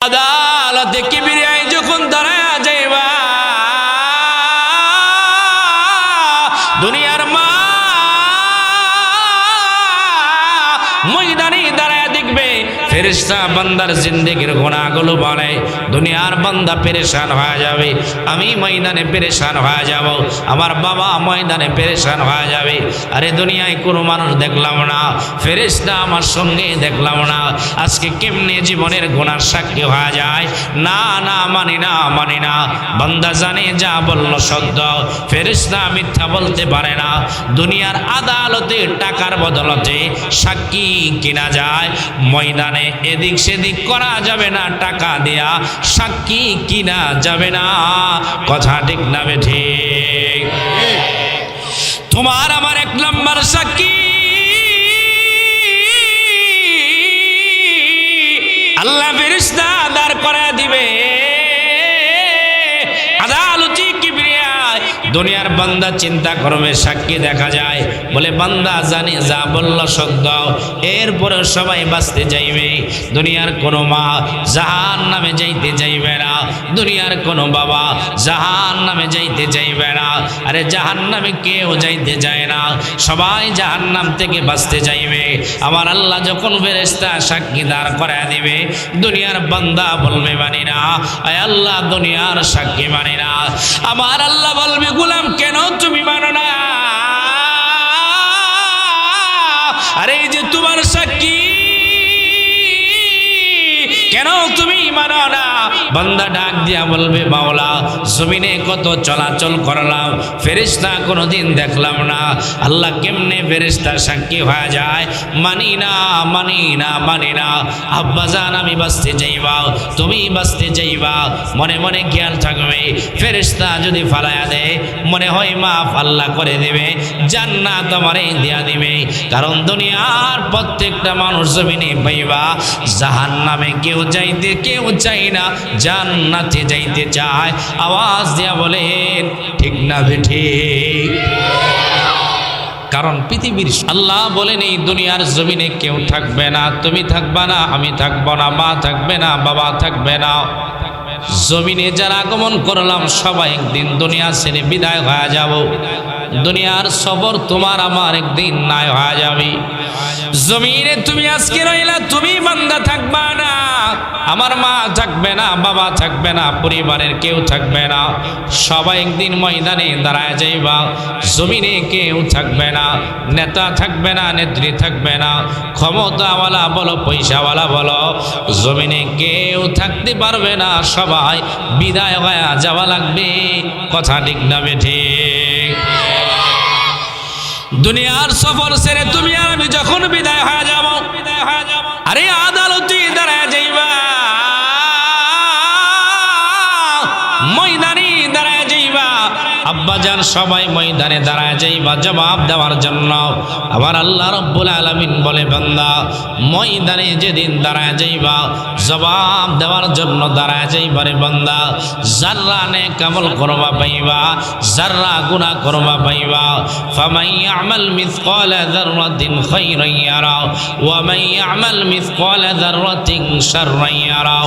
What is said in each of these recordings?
আদালতে কিবরিয়ায় যখন দাঁড়ায়া যাইবা, দুনিয়ার মা ময়দানে দাঁড়ায়া দেখবে ফেরেশতা বান্দার জিন্দেগির গুনাহগুলো বলে, দুনিয়ার বান্দা পেরেশান হয়ে যাবে, আমি ময়দানে পেরেশান হয়ে যাব, আমার বাবা ময়দানে পেরেশান হয়ে যাবে। আরে দুনিয়ায় কোনো মানুষ দেখলাম না, ফেরেশতা আমার সঙ্গে দেখলাম না, আজকে কেমনে জীবনের গুনার সাক্ষী হয়ে যায়? না না, মানি না, মানি না। বান্দা জানে যা বলল সত্য, ফেরেশতা মিথ্যা বলতে পারে না। দুনিয়ার আদালতে টাকার বদলতে সাক্ষী কিনা যায়, ময়দানে এদিক সেদিক করা যাবে না, টাকা দেয়া সাক্ষী কিনা যাবে না। কথা ঠিক না ঠিক? তোমার আমার এক নম্বর সাক্ষী আল্লাহ ফেরেশতা দাঁড় করায় দিবে আদালতে কিবরিয়ায়। দুনিয়ার বান্দা চিন্তা করবে, সাক্ষী দেখা যায়, বলে বান্দা জানি যা বলল সত্য, এরপরে সবাই বাঁচতে যাইবে। দুনিয়ার কোনো মা জাহান্নামে যাইতে যাইবে না, দুনিয়ার কোনো বাবা জাহান্নামে যাইতে যাইবে না। আরে জাহান্নামে কেউ যাইতে যায় না, সবাই জাহান্নাম থেকে বাঁচতে যাইবে। আমার আল্লাহ যখন ফেরেশতা সাক্ষী দাঁড় করায় দিবে, দুনিয়ার বান্দা বলবে মানি না, আয় আল্লাহ দুনিয়ার সাক্ষী মানি না। আমার আল্লাহ বলবে, গোলাম কেন তুমি মানো না? আরে এই যে তোমার সাক্ষী, কেন তুমি মানো না? বান্দা ডাক দিয়া বলবে, মাওলা জমিনে কত চলাচল করলাম, ফেরেশতা কোনোদিন দেখলাম না, আল্লাহ কেমনে ফেরেশতা সাক্ষী হয়ে যায়? মানি না, মানি না, মানি না। আব্বাজান আমি বাঁচতে যাইবা, তুমি বাঁচতে যাইবা, মনে মনে খেয়াল থাকবে, ফেরেশতা যদি ফালায়া দেয় মনে হয় মাফ আল্লাহ করে দেবে, জান্নাত আমারে দিয়া দিবে। কারণ দুনিয়ার প্রত্যেকটা মানুষ জমিনে পাইবা, জাহান্নামে কেউ যাইতে কেউ চাই না, জান্নাতে যাইতে চায়। আওয়াজ দিয়া বলেন ঠিক না ঠিক? কারণ পৃথিবীর আল্লাহ বলেন এই দুনিয়ার জমিনে কেউ থাকবে না, তুমি থাকবা না, আমি থাকবো না, মা থাকবে না, বাবা থাকবে না। জমিনে যারা আগমন করলাম সবাই একদিন দুনিয়া ছেড়ে বিদায় হয়ে যাব। দুনিয়ার সফর তোমার আমার একদিন নাই হয়ে যাবে। জমিনে তুমি আজকে রইলা, তুমি বান্দা থাকবা না, আমার মা থাকবে না, বাবা থাকবে না, পরিবারের কেউ থাকবে না, সবাই একদিন ময়দানে দাঁড়ায় যাইবা। জমিনে কেউ থাকবে না, নেতা থাকবে না, নেত্রী থাকবে না, ক্ষমতাওয়ালা বলো পয়সাওয়ালা বলো, জমিনে কেউ থাকতে পারবে না, সবাই বিদায় হয়ে যাওয়া লাগবে। কথা ঠিক না ঠিক? দুনিয়ার সফর ছেড়ে তুমি আর আমি যখন বিদায় হয়ে যাব, আরে আদালতে দাঁড়ায় যাইবা, ময়দানে দাঁড়ায় যাইবা, আব্বাজান সবাই ময়দানে দাঁড়ায় যাইবা জবাব দেওয়ার জন্য। আবার আল্লাহ রাব্বুল আলামিন বলে, বান্দা ময়দানে যেদিন দাঁড়ায় যাইবা জবাব দেওয়ার জন্য দাঁড়ায় যাইবা রে বান্দা, যাররা নেক আমল করবা পাইবা, যাররা গুনাহ করবা পাইবা। ফামান ইয়ামাল মিসকালা যাররাতিন খায়রান ইয়ারা ওয়া মান ইয়ামাল মিসকালা যাররাতিন শাররান ইয়ারা।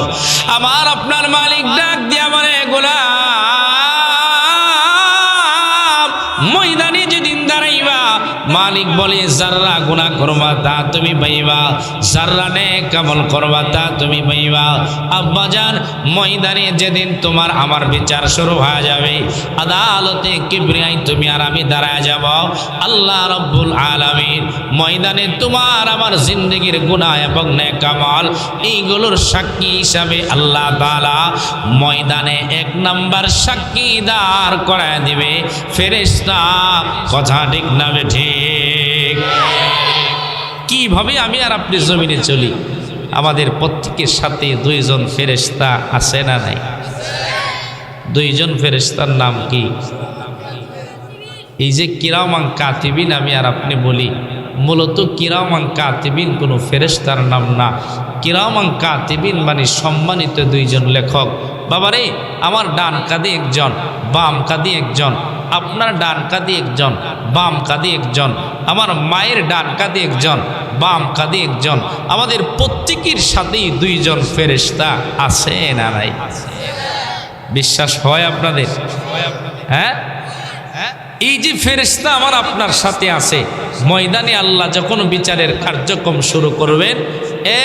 আমার আপনার মালিক ডাক দিয়া বলে, গোলাম ময়দানে যেদিন দাঁড়াইবা, মালিক বলে যাররা গুনাহ করবা তা তুমি পাইবা, যাররা নেক আমল করবা তা তুমি পাইবা। আব্বাজান ময়দানে যেদিন তোমার আমার বিচার শুরু হয়ে যাবে, আদালতে কিবরিয়ায় তুমি আর আমি দাঁড়ায় যাব, আল্লাহ রাব্বুল আলামিন ময়দানে তোমার আমার জিন্দেগির গুনাহ এবং নেক আমল এইগুলোর সাক্ষী হিসাবে আল্লাহ তাআলা ময়দানে এক নাম্বার সাক্ষী দাঁড় করায় দিবে ফেরেশতা। কথা ঠিক না ঠিক? কিভাবে আমি আর আপনি জমিনে চলি, আমাদের প্রত্যেকের সাথে দুইজন ফেরেশতা আছে না নাই? দুইজন ফেরেশতার নাম কি? এই যে কিরামান কাতিবিন আমি আর আপনি বলি, মূলত কিরামান কাতিবিন কোনো ফেরেশতার নাম না। কিরামান কাতিবিন মানে সম্মানিত দুইজন লেখক। বাবারে, আমার ডান কাঁধে একজন, বাম কাঁধে একজন, আপনার ডান কাঁধে একজন, বাম কাঁধে একজন, আমার মায়ের ডান কাঁধে একজন, বাম কাঁধে একজন, আমাদের প্রত্যেকের সাথেই দুইজন ফেরেশতা আছে না নাই? বিশ্বাস হয় আপনাদের? হ্যাঁ, এই যে ফেরেশতা আমার আপনার সাথে আছে, ময়দানে আল্লাহ যখন বিচারের কার্যক্রম শুরু করবেন,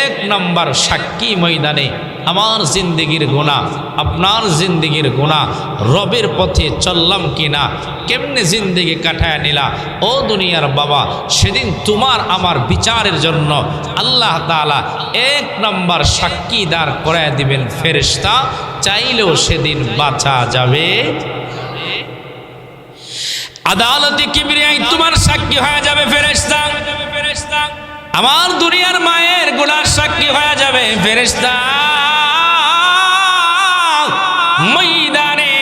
এক নম্বর সাক্ষী ময়দানে আমার জিন্দেগির গুনাহ, আপনার জিন্দেগির গুনাহ, রবের পথে চললাম কিনা, কেমনে জিন্দেগি কাটায় নিলা ও দুনিয়ার বাবা। সেদিন তোমার আমার বিচারের জন্য আল্লাহ তাআলা এক নম্বর সাক্ষী দাঁড় করায় দিবেন ফেরেশতা, চাইলেও সেদিন বাঁচা যাবে। আদালতে কিবরিয়ায় তোমার সাক্ষী হয়ে যাবে ফেরেশতা, আমার দুনিয়ার মায়ের গুনার সাক্ষী হয়ে যাবে ফেরেশতা। ময়দানে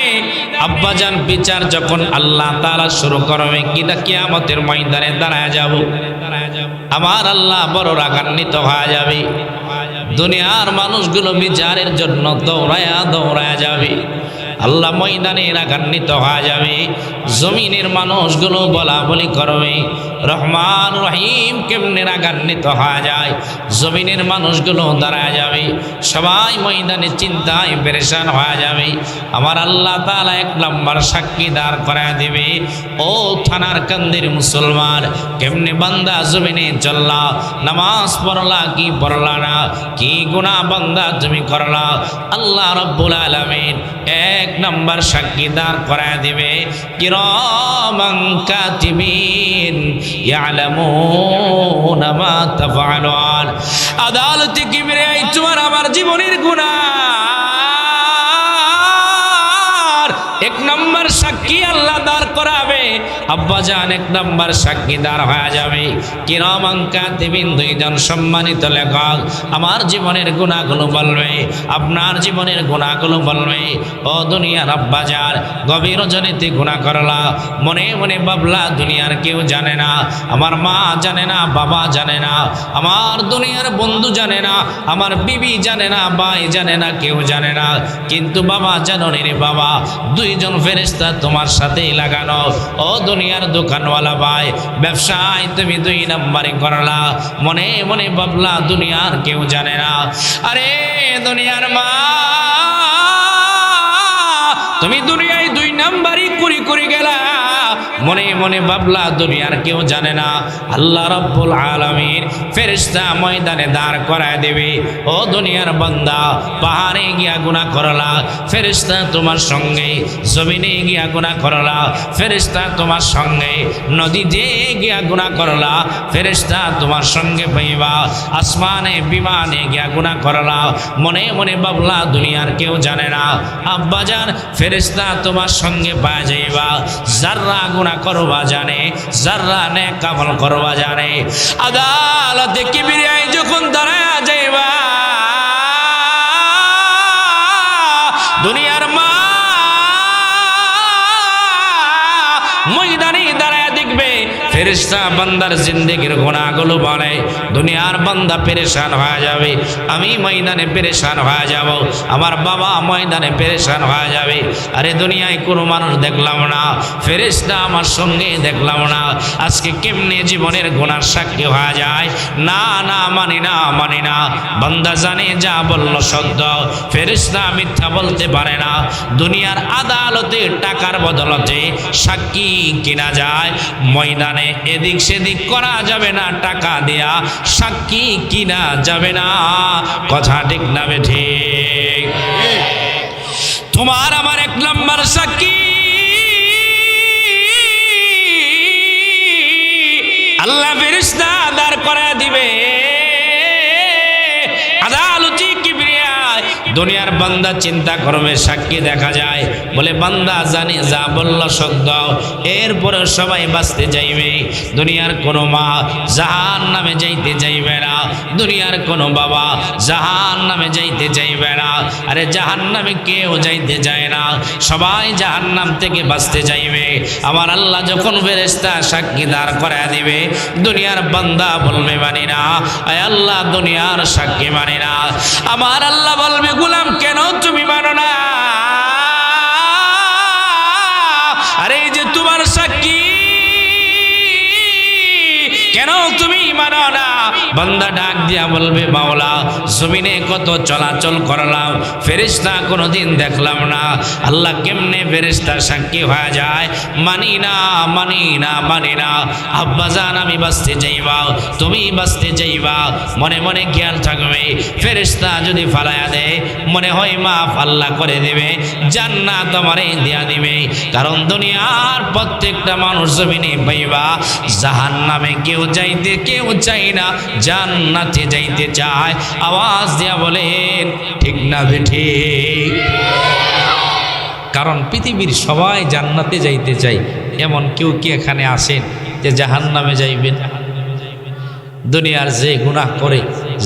আব্বাজান বিচার যখন আল্লাহ তাআলা শুরু করবে, কিনা কিয়ামতের ময়দানে দাঁড়ায় যাব, আমার আল্লাহ বড় রাগান্বিত হয়ে যাবে। দুনিয়ার মানুষগুলো বিচারের জন্য দৌড়ায়া যাবে, আল্লাহ ময়দানে রাগান্বিত হয়ে যাবে। জমিনের মানুষগুলো বলা বলি করবে, রহমান রহিম কেমনে রাগান্বিত হয়ে যায়। জমিনের মানুষগুলো দাঁড়ায় যাবে, সবাই ময়দানে চিন্তায় পেরেশান হয়ে যাবে। আমার আল্লাহ তাআলা এক নম্বর সাক্ষী দাঁড় করায় দিবে, ও থানার কান্দির মুসলমান, কেমনে বান্দা জমিনে চললা, নামাজ পড়লা কি পড়লা না, কি গুনাহ বান্দা তুমি করলা। আল্লাহ রাব্বুল আলামিন এক নম্বর সাক্ষী দাঁড় করায় দিবে, কিরামান কাতিবিন ইয়ালামুনা মা তাফআলুন। আদালতে কিবরিয়ায় তোমার আমার জীবনের গুনাহ এক নম্বর সাক্ষী আল্লাহ দাঁড় করাবে। আব্বাজান এক নম্বর সাক্ষী দাঁড় হয়ে যাবে, কিরামান কাতিবিন, দুইজন সম্মানিত লেখক আমার জীবনের গুনাহগুলো বলবে, আপনার জীবনের গুনাহগুলো বলবে। ও দুনিয়ার আব্বাজান, গভীর রজনীতে গুনাহ করলা, মনে মনে ভাবলা দুনিয়ার কেউ জানে না, আমার মা জানে না, বাবা জানে না, আমার দুনিয়ার বন্ধু জানে না, আমার বিবি জানে না, ভাই জানে না, কেউ জানে না, কিন্তু বাবা জানো রে বাবা, দুইজন ফেরেশতা তোমার সাথেই লাগানো। ও দুনিয়ার দোকানওয়ালা ভাই, ব্যবসায় তুমি দুই নম্বরে করলা, মনে মনে ভাবলা দুনিয়ার কেউ জানে না। আরে দুনিয়ার মা, তুমি দুনিয়ায় দুই নাম্বারই করি গেলা, মনে মনে ভাবলা দুনিয়ার কেউ জানে না। আল্লাহ রাব্বুল আলামিন ফেরেশতা ময়দানে দাঁড় করায় দেবে, ও দুনিয়ার বান্দা, পাহাড়ে গিয়া গুনাহ করলা, ফেরেশতা তোমার সঙ্গে, জমিনে গিয়া গুনাহ করলা, ফেরেশতা তোমার সঙ্গে, নদীতে গিয়া গুনাহ করলা, ফেরেশতা তোমার সঙ্গে পাইবা, আসমানে বিমানে গিয়া গুনাহ করলা, মনে মনে ভাবলা দুনিয়ার কেউ জানে না। আব্বাজান, ফেরেশতা তোমার সঙ্গে পাওয়া যাইবা, যারা গুনাহ করবা জানে, যারা নেক আমল করবা জানে। আদালতে কিবরিয়ায় যখন দাঁড়ায়া যাইবা, দুনিয়ার মা ময়দানে দাঁড়ায়া দেখবে ফেরেশতা বান্দার জিন্দেগির গুনাহগুলো বলে, দুনিয়ার বান্দা পেরেশান হয়ে যাবে, আমি ময়দানে পেরেশান হয়ে যাব, আমার বাবা ময়দানে পেরেশান হয়ে যাবে। আরে দুনিয়ায় কোনো মানুষ দেখলাম না, ফেরেশতা আমার সঙ্গে দেখলাম না, আজকে কেমনে জীবনের গুনার সাক্ষী হয়ে যায়। না না, মানি না, মানি না। বান্দা জানে যা বলল সত্য, ফেরেশতা মিথ্যা বলতে পারে না। দুনিয়ার আদালতে টাকার বদলতে সাক্ষী কিনা যায়, ময়দানে এদিক সেদিক করা যাবে না, টাকা দেয়া সাক্ষী কিনা যাবে না। কথা ঠিক না ঠিক? তোমার আমার এক নম্বর সাক্ষী আল্লাহ ফেরেশতা দাঁড় করায় দিবে আদালতে কিবরিয়ায়। দুনিয়ার বান্দা চিন্তা করবে, সাক্ষী দেখা যায়, বলে বান্দা জানি যা বলল সত্য, এরপরে সবাই বাঁচতে যাইবে। দুনিয়ার কোনো মা জাহান্নামে যাইতে যাইবে না, দুনিয়ার কোনো বাবা জাহান্নামে যাইতে যাইবে না। আরে জাহান্নামে কেউ যাইতে যায় না, সবাই জাহান্নাম থেকে বাঁচতে যাইবে। আমার আল্লাহ যখন ফেরেশতা সাক্ষী দাঁড় করায় দিবে, দুনিয়ার বান্দা বলবে মানি না, আয় আল্লাহ দুনিয়ার সাক্ষী মানি না। আমার আল্লাহ বলবে, গোলাম কেন তুমি মানো না? আরে এই যে তোমার সাক্ষী, কেন তুমি মানো না? বান্দা ডাক দিয়া বলবে মাওলা জমিনে কত চলাচল করলাম, ফেরেশতা কোনোদিন দেখলাম না। আল্লাহ কেমনে ফেরেশতা সাক্ষী হয়ে যায়? মানি না মানি না মানি না। আব্বাজান আমি বাঁচতে যাইবা, তুমি বাঁচতে যাইবা, মনে মনে খেয়াল থাকবে। ফেরেশতা যদি ফালায়া দেয় মনে হয় মাফ আল্লাহ করে দেবে, জান্নাত আমারে দিয়া দিবে। কারণ দুনিয়ার প্রত্যেকটা মানুষ জমিনে পাইবা, জাহান্নামে কেউ যাইতে কেউ চাই না, জান্নাতে যাইতে চায়। আওয়াজ দিয়া বলেন ঠিক না বেঠিক? কারণ পৃথিবীর সবাই জান্নাতে যাইতে চাই, এমন কেউ কি এখানে আসেন যে জাহান্নামে যাইবেন? দুনিয়ার যে গুনাহ করে,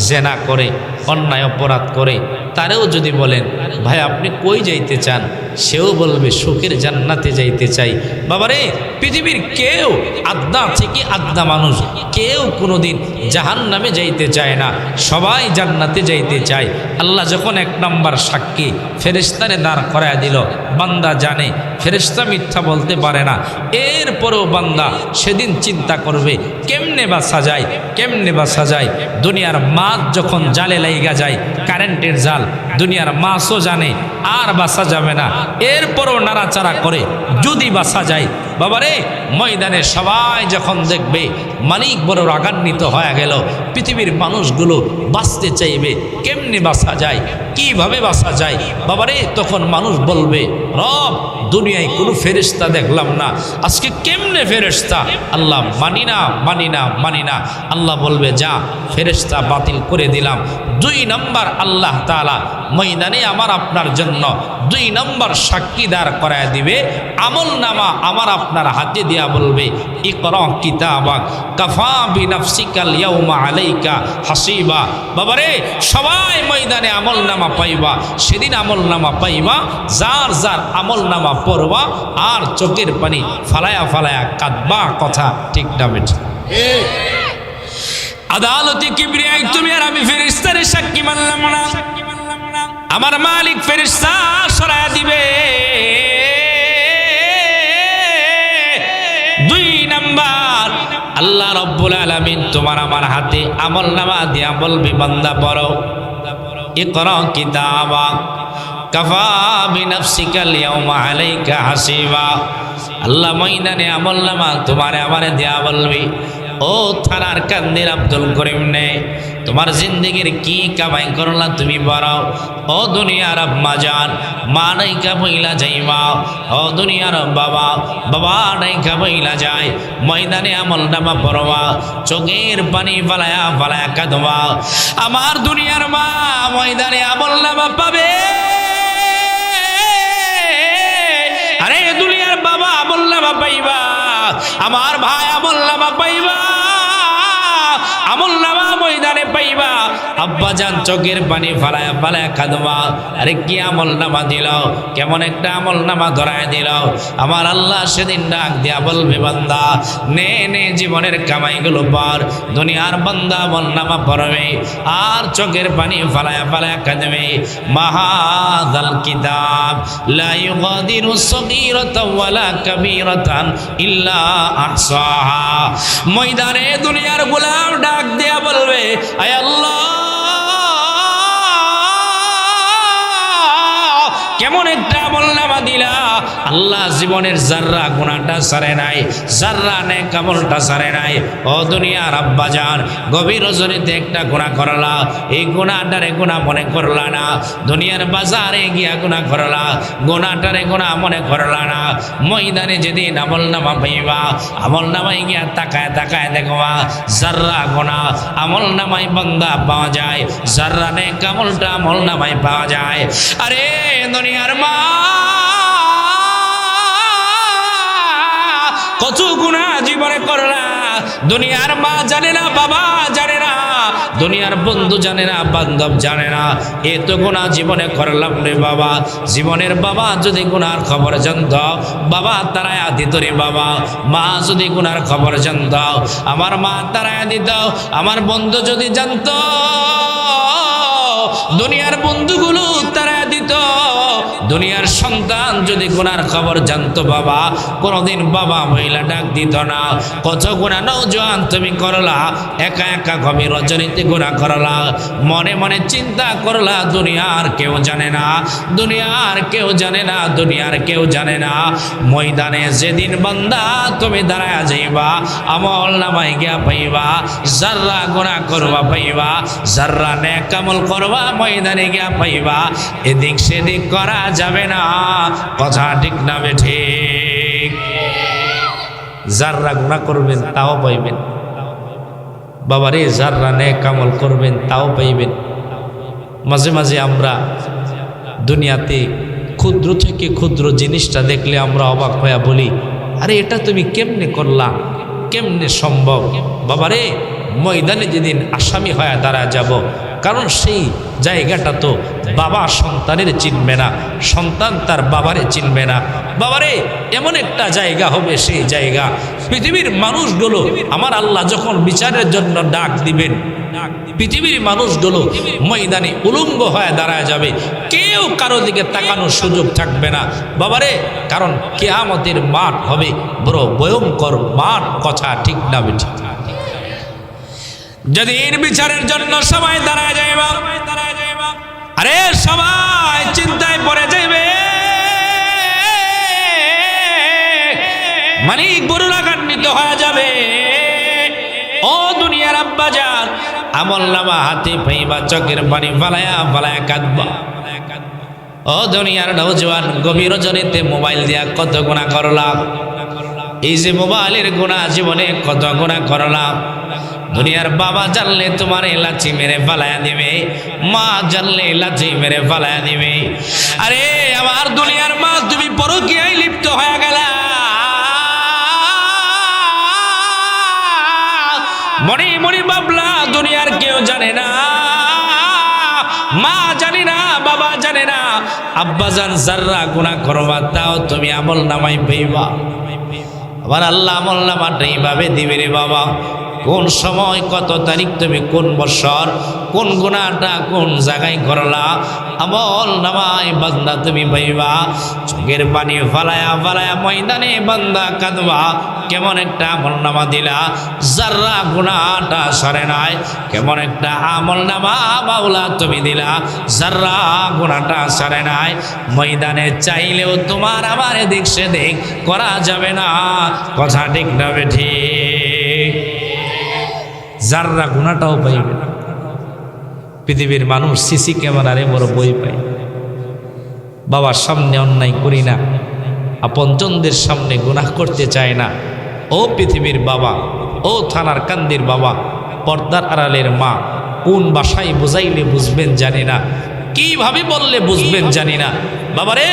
জেনা করে, অন্যায় অপরাধ করে, তারেও যদি বলেন ভাই আপনি কই যাইতে চান, সেও বলবে সুখের জান্নাতে যাইতে চাই। বাবারে পৃথিবীর কেউ আদনা থেকে আদনা মানুষ কেউ কোনোদিন জাহান্নামে যাইতে চায় না, সবাই জান্নাতে যাইতে চায়। আল্লাহ যখন এক নম্বর সাক্ষী ফেরেশতারে দাঁড় করায় দিল, বান্দা জানে ফেরেশতা মিথ্যা বলতে পারে না, এরপরেও বান্দা সেদিন চিন্তা করবে কেমনে বাঁচা যায়, কেমনে বাঁচা যায়। দুনিয়ার মাছ যখন জালে লাইগা যায়, কারেন্টের জাল, দুনিয়ার মাছও জানে আর বাঁচা যাবে না, এরপরও নাড়াচাড়া করে যদি বাঁচা যায়। বাবারে ময়দানে সবাই যখন দেখবে মালিক বড় রাগান্বিত হয়ে গেল, পৃথিবীর মানুষগুলো বাঁচতে চাইবে কেমনে বাঁচা যায়, কিভাবে বাঁচা যায়। বাবারে তখন মানুষ বলবে রব দুনিয়ায় কোনো ফেরেশতা দেখলাম না, আজকে কেমনে ফেরেশতা? আল্লাহ মানি না মানি না মানি না। আল্লাহ বলবে যা ফেরেশতা বাতিল করে দিলাম। 2 নম্বর আল্লাহ তাআলা ময়দানে আমার আপনার জন্য 2 নম্বর সাক্ষী দাঁড় করায় দিবে। আমল নামা আমার আপনার হাতে দিয়া বলবে ইকরা কিতাবাক কাফা বিনাফসিকাল ইয়াউমা আলাইকা হাসিবা। বাবারে সবাই ময়দানে আমল নামা পাইবা, সেদিন আমল নামা পাইবা যার যার আমল নামা পড়বা আর চোখের পানি ফালায়া ফালায়া কাঁদবা। কথা ঠিক না বেঠিক? আদালতে কিবরিয়া তুমি আর আমি ফেরেশতারে সাক্ষী মানলাম না, আমার মালিক ফেরেশতা সরায়া দিবে। 2 নাম্বার আল্লাহ রাব্বুল আলামিন তোমার আমার হাতে আমলনামা দিয়া বলবে বান্দা পড়ো ইকরা কিতাবাক কাফা বিনাফসিকাল ইয়াউমা আলাইকা হাসিবা। আল্লাহ ময়দানে আমলনামা তোমারে আমারে দিয়া বলবে ও থানার কান্দির আব্দুল করিম নে তোমার জিন্দেগির কি কামাই করলা তুমি বড়। ও দুনিয়ার আম্মা জান মা নাইকা বইলা যাইবা, ও দুনিয়ার বাবা বাবা নাইকা বইলা যায়, ময়দানে আমল নামা পড়বা, চোখের পানি ফালায়া ফালায়া কাঁদবা। আমার দুনিয়ার মা ময়দানে আমল নামা পাবে, আরে দুনিয়ার বাবা আমল নামা পাইবা, আমার ভাই আমল নামা পাইবা, আমল নামা ময়দানে পাইবা। আব্বা জান চোখের পানি ফালায়া ফালায়া কাঁদবা। আরে কি আমল নামা দিল, কেমন একটা আমল নামা ধরায় দিল। আমার আল্লাহ সেদিন ডাক দিয়া বলবে বান্দা নে নে জীবনের কামাইগুলো পর। দুনিয়ার বান্দা আমল নামা পড়বে আর চোখের পানি ফালায়া ফালায়া কাঁদবে। মাহাযাল কিতাব লা ইউগাদিরু সগীরাতান ওয়ালা কাবীরাতান ইল্লা আহসাহা। ময়দানে দুনিয়ার গোলাম ডাক দিয়া বলবে আয় আল্লাহ কেমন একটা আমলনামা দিলা। আল্লাহ জীবনের জাররা গুনাহটা ছাড়ে নাই, জাররা নেক আমলটা ছাড়ে নাই। ও দুনিয়ার আব্বা জান গভীর রজনীতে একটা গুনাহ করলা, এই গুনাহটারে গুনাহ মনে করলা না। দুনিয়ার বাজারে গিয়া গুনাহ করলা, গুনাহটারে গুনাহ মনে করলা না। ময়দানে যেদিন আমলনামা পাইবা, আমলনামায় গিয়া তাকায় তাকায় দেখবা জাররা গুনাহ আমলনামায় বান্দা পাওয়া যায়, জাররা নেক আমলটা আমলনামায় পাওয়া যায়। আরে দুনিয়ার মা কত গুনাহ জীবনে করলা, দুনিয়ার মা জানে না, বাবা জানে না, দুনিয়ার বন্ধু জানে না, বান্ধব জানে না, এত গুনাহ জীবনে করলাম রে বাবা। জীবনের বাবা যদি গুনার খবর জানত, বাবা তারায়া দিত রে বাবা। মা যদি গুনার খবর জানত, আমার মা তারায়া দিত। আমার বন্ধু যদি জানত, দুনিয়ার বন্ধুগুলো তারায়া দিত। দুনিয়ার সন্তান যদি গুনার খবর জানতো বাবা, কোনোদিন বাবা মহিলা ডাক দিত না। কত গুনাহ নওজোয়ান তুমি করলা, একা একা গভীর রজনীতে গুনাহ করলা, মনে মনে চিন্তা করলা, দুনিয়ার কেউ জানে না, দুনিয়ার কেউ জানে না, দুনিয়ার কেউ জানে না। ময়দানে যেদিন বান্দা তুমি দাঁড়ায়া যাইবা, আমল নামাই গিয়া পাইবা, যাররা গুনাহ করবা পাইবা, যাররা নেক আমল করবা ময়দানে গিয়া পাইবা। এদিক সেদিক করা যাবে না, কথা ঠিক না বেঠিক? যাররা গুনাহ করবেন তাও পাইবেন বাবারে, যাররা নেক আমল করবেন তাও পাইবেন। মাঝে মাঝে আমরা দুনিয়াতে ক্ষুদ্র থেকে ক্ষুদ্র জিনিসটা দেখলে আমরা অবাক হয়ে বলি, আরে এটা তুমি কেমনে করলা, কেমনে সম্ভব? বাবারে, ময়দানে যেদিন আসামি হয়ে দাঁড়া যাব, কারণ সেই জায়গাটা তো বাবা সন্তানের চিনবে না, সন্তান তার বাবারে চিনবে না। বাবারে, এমন একটা জায়গা হবে, সেই জায়গা পৃথিবীর মানুষগুলো আমার আল্লাহ যখন বিচারের জন্য ডাক দিবেন, পৃথিবীর মানুষগুলো ময়দানে উলঙ্গ হয়ে দাঁড়ায় যাবে, কেউ কারো দিকে তাকানোর সুযোগ থাকবে না বাবারে। কারণ কিয়ামতের মাঠ হবে বড় ভয়ঙ্কর মাঠ, কথা ঠিক না বেঠিক? যেদিন বিচারের জন্য সবাই দাঁড়ায় যাইবা, আরে সবাই চিন্তায় পড়ে যাইবে, মালিক বড় রাগান্বিত হয়ে যাবে। ও দুনিয়ার আব্বাজান, আমলনামা হাতে পাইবা, চোখের পানি ফালায়া ফালায়া কাঁদবা। ও দুনিয়ার নওজোয়ান, গভীর রজনীতে মোবাইল দিয়া কত গুনাহ করলাম, এই যে মোবাইলের গুনাহ, জীবনে কত গুনাহ করলাম। দুনিয়ার বাবা জানলে তোমার লাচি মেরে ফালায়া দিবে, মা জানলে লাচি মেরে ফালায়া দিবে। আরে আমার দুনিয়ার মা, তুমি পরকীয়ায় লিপ্ত হয়ে গেলা, মনে মনে ভাবলা দুনিয়ার কেউ জানে না, মা জানে না, বাবা জানে না, আব্বাজান যাররা গুনাহ করবা তাও তুমি আমল নামাই পাইবা। আবার আল্লাহ আমল নামাটা এইভাবে দিবে রে বাবা, কোন সময় কত তারিখ তুমি কোন বছর কোন গুনাহটা কোন জায়গায় করলা, আমল নামায় বান্দা তুমি পাইবা। চোখের পানি ফালায়া ফালায়া ময়দানে বান্দা কাঁদবা, কেমন একটা আমল নামা দিলা, যাররা গুনাহটা সরে নাই, কেমন একটা আমল নামা বাউলা তুমি দিলা, যাররা গুনাহটা সরে নাই। ময়দানে চাইলেও তোমার আমার এদিক সেদিক করা যাবে না, কথা ঠিক না বেঠিক? যাররা গুনাহটাও পাইবে না। পৃথিবীর মানুষ সিসি ক্যামেরারে বড় বই পায়, বাবার সামনে অন্যায় করি না, আপনজনদের সামনে গুনাহ করতে চায় না। ও পৃথিবীর বাবা, ও থানার কান্দির বাবা, পর্দার আড়ালের মা, কোন ভাষায় বুঝাইলে বুঝবেন জানি না, কিভাবে বললে বুঝবেন জানি না। বাবারে,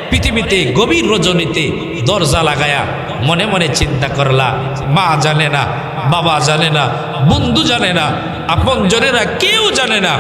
পৃথিবীতে গভীর রজনীতে দরজা লাগায়া মনে মনে চিন্তা করলা, মা জানে না, বাবা জানে না, বন্ধু জানে না, আপন জনেরা কেউ জানে না,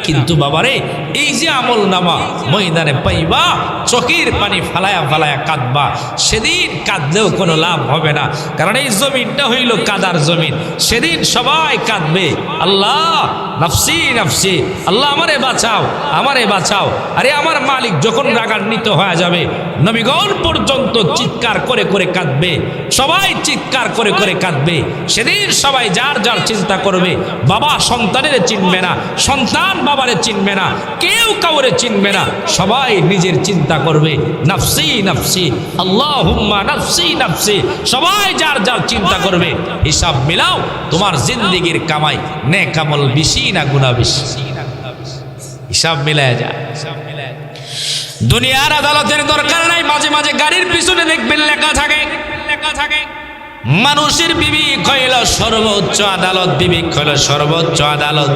কিন্তু বাবারে এই যে আমল নামা ময়দানে পাইবা, চোখের পানি ফালায়া ফালায়া কাঁদবা। সেদিন কাঁদলেও কোনো লাভ হবে না, কারণ এই জমিনটা হইল কাদার জমিন। সেদিন সবাই কাঁদবে, আল্লাহ নফসি নফসি, আল্লাহ আমারে বাঁচাও, আমারে বাঁচাও। আরে আমার মালিক যখন রাগান্বিত হয়ে যাবে, নবীগণ পর্যন্ত চিৎকার করে করে কাঁদবে, সবাই চিৎকার করে করে কাঁদবে। সেদিন সবাই যার যার চিন্তা করবে, বাবা সন্তানের চিনবে না, সন্তান বাবারে চিনবে না, কেউ কাউরে চিনবে না, সবাই নিজের চিন্তা করবে, নফসি নফসি, আল্লাহুম্মা নফসি নফসি, সবাই যার যার চিন্তা করবে। হিসাব মিলাও, তোমার জিন্দেগির কামাই নেক আমল বেশি না গুনাহ বেশি? হিসাব মিলায় যা। দুনিয়ার আদালতের দরকার নাই, মাঝে মাঝে গাড়ির পিছনে দেখবেন লেখা থাকে, মানুষের বিবেক হইল সর্বোচ্চ আদালত, বিবেক হইল সর্বোচ্চ আদালত।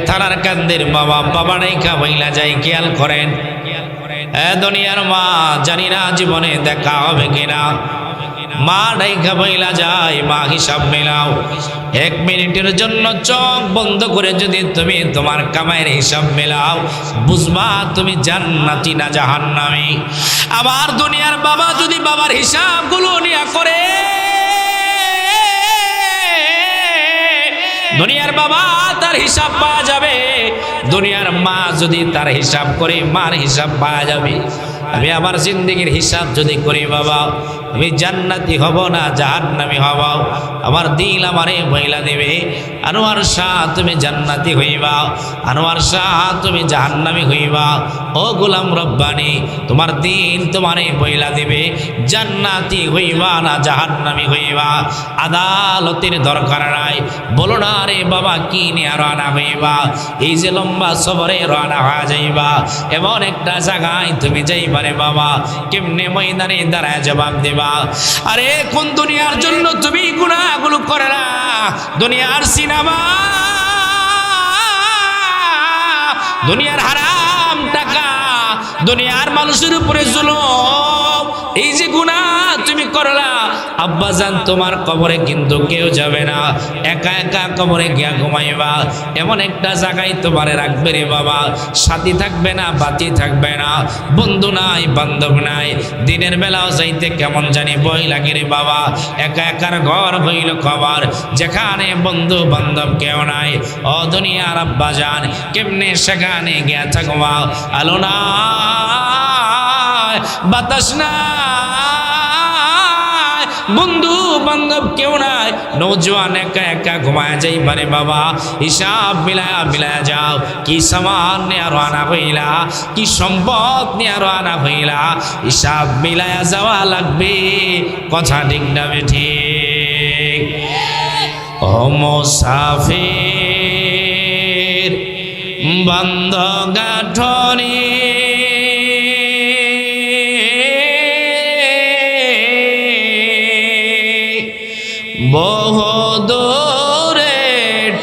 থানার কান্দের বাবা, বাবা রেখা বইলা যায়, খেয়াল করেন। দুনিয়ার মা, জানি না জীবনে দেখা হবে কিনা, মা রেখা বইলা যায়, মা হিসাব মেলাও। 1 মিনিটের জন্য চোখ বন্ধ করে যদি তুমি তোমার কামাইয়ের হিসাব মেলাও, বুঝবা তুমি জান্নাতি না জাহান্নামী। আবার দুনিয়ার বাবা যদি বাবার হিসাবগুলো নিয়া করে, দুনিয়ার বাবা তার হিসাব পাওয়া যাবে, দুনিয়ার মা যদি তার হিসাব করে মার হিসাব পাওয়া যাবে। আমি আমার জিন্দেগির হিসাব যদি করি বাবা, আমি জান্নাতি হব না জাহান্নামী হব। আমার দিল আমারে বইলা দেবে, আনোয়ার শাহ তুমি জান্নাতি হইবা, আনোয়ার শাহ তুমি জাহান্নামী হইবা। ও গোলাম রব্বানি, তোমার দিন তোমারে বইলা দেবে জান্নাতি হইবা না জাহান্নামী হইবা। আদালতের দরকার নাই, বলো না রে বাবা কি নিয়ে রানা হইবা। এই যে লম্বা সফরে রানা হয়ে যাইবা, এমন একটা জায়গায় তুমি যাইবা রে বাবা, কেমনে ময়দানে দাঁড়ায় জবাব দেবা। আরে কোন দুনিয়ার জন্য তুমি গুনাহগুলো করে না? দুনিয়ার সিনেমা, দুনিয়ার হারাম টাকা, দুনিয়ার মানুষের উপরে জুলুম, এই যে গুনাহ তুমি করলা, আব্বাজান তোমার কবরে কিন্তু কেউ যাবে না, একা একা কবরে গিয়া ঘুমাইবা। এমন একটা জায়গায় তোমারে রাখবে রে বাবা, সাথী থাকবে না, বাতি থাকবে না, বন্ধু নাই, বান্ধব নাই। দিনের বেলাও যাইতে কেমন জানি ভয় লাগে রে বাবা। একা একার ঘর হইল খবর, যেখানে বন্ধু বান্ধব কেউ নাই। ও দুনিয়ার আব্বাজান, কেমনে সেখানে গিয়া থাকবা? আলো নাই, বাতাস নাই, বন্ধু বান্ধব কেউ নাই, নৌজওয়ান একা একা ঘুমায় যাই পারে বাবা। হিসাব মিলায়া মিলায়া যাও, কি সামান নিয়ে রানা হইলা, কি সম্পদ নিয়ে রানা হইলা, হিসাব মিলায়া যাওয়া লাগবে। কথা ঠিক না ঠিক? ও মুসাফির বন্ধ গাঁঠনি, বহু দূরে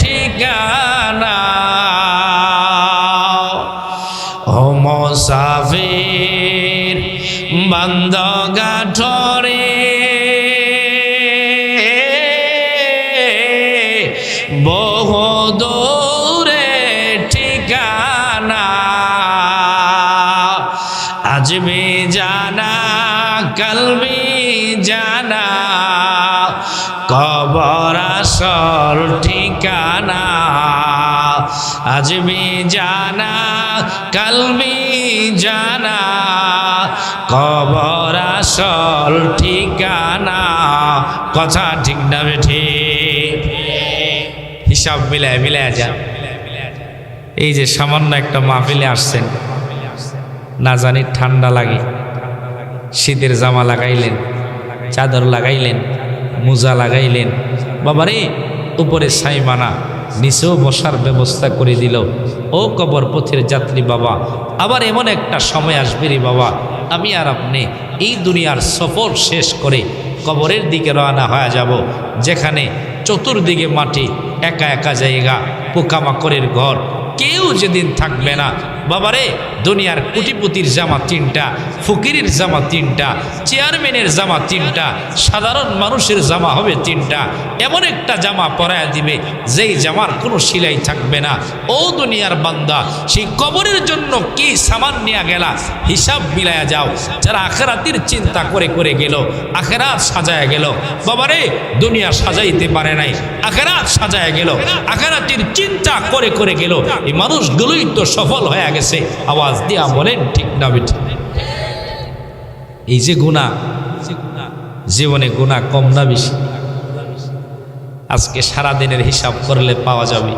ঠিকানা। ও মুসাফির বন্ধ গাঁঠরে, বহু দূরে ঠিকানা। আজ भी জানা কাল भी জানা, কবর আসল ঠিকানা। আজ भी জানা কাল भी জানা, কবর আসল ঠিকানা। কথা ঠিক না ঠিক? হিসাব মিলায় মিলায় যান। এই যে সামান্য একটা মাহফিলে আসছেন, না জানি ঠান্ডা লাগে, শীতের জামা লাগাইলেন, চাদর লাগাইলেন, মোজা লাগাইলেন, বাবারে উপরে ছাইমানা, নিচেও বসার ব্যবস্থা করে দিল। ও কবর পথের যাত্রী বাবা, আবার এমন একটা সময় আসবে রে বাবা, আমি আর আপনি এই দুনিয়ার সফর শেষ করে কবরের দিকে রওনা হয়ে যাব, যেখানে চতুর্দিকে মাটি, একা একা জায়গা, পোকামাকড়ের ঘর, কেউ যেদিন থাকবে না। বাবারে দুনিয়ার কোটিপতির জামা তিনটা, ফকিরের জামা তিনটা, চেয়ারম্যানের জামা তিনটা, সাধারণ মানুষের জামা হবে তিনটা। এমন একটা জামা পরায় দিবে যেই জামার কোনো সিলাই থাকবে না। ও দুনিয়ার বান্দা, সেই কবরের জন্য কি সামান নিয়ে গেলা, হিসাব মিলায়া যাও। যারা আখেরাতের চিন্তা করে করে গেল, আখেরাত সাজায় গেল। বাবারে দুনিয়া সাজাইতে পারে নাই, আখেরাত সাজায় গেল, আখেরাতের চিন্তা করে করে গেল। এই মানুষগুলোই তো সফল হয়ে গেছে। আওয়াজ দিয়া বলেন ঠিক না বেঠিক? এই যে গুনাহ, জীবনে গুনাহ কম না বেশি? আজকে সারা দিনের হিসাব করলে পাওয়া যাবে।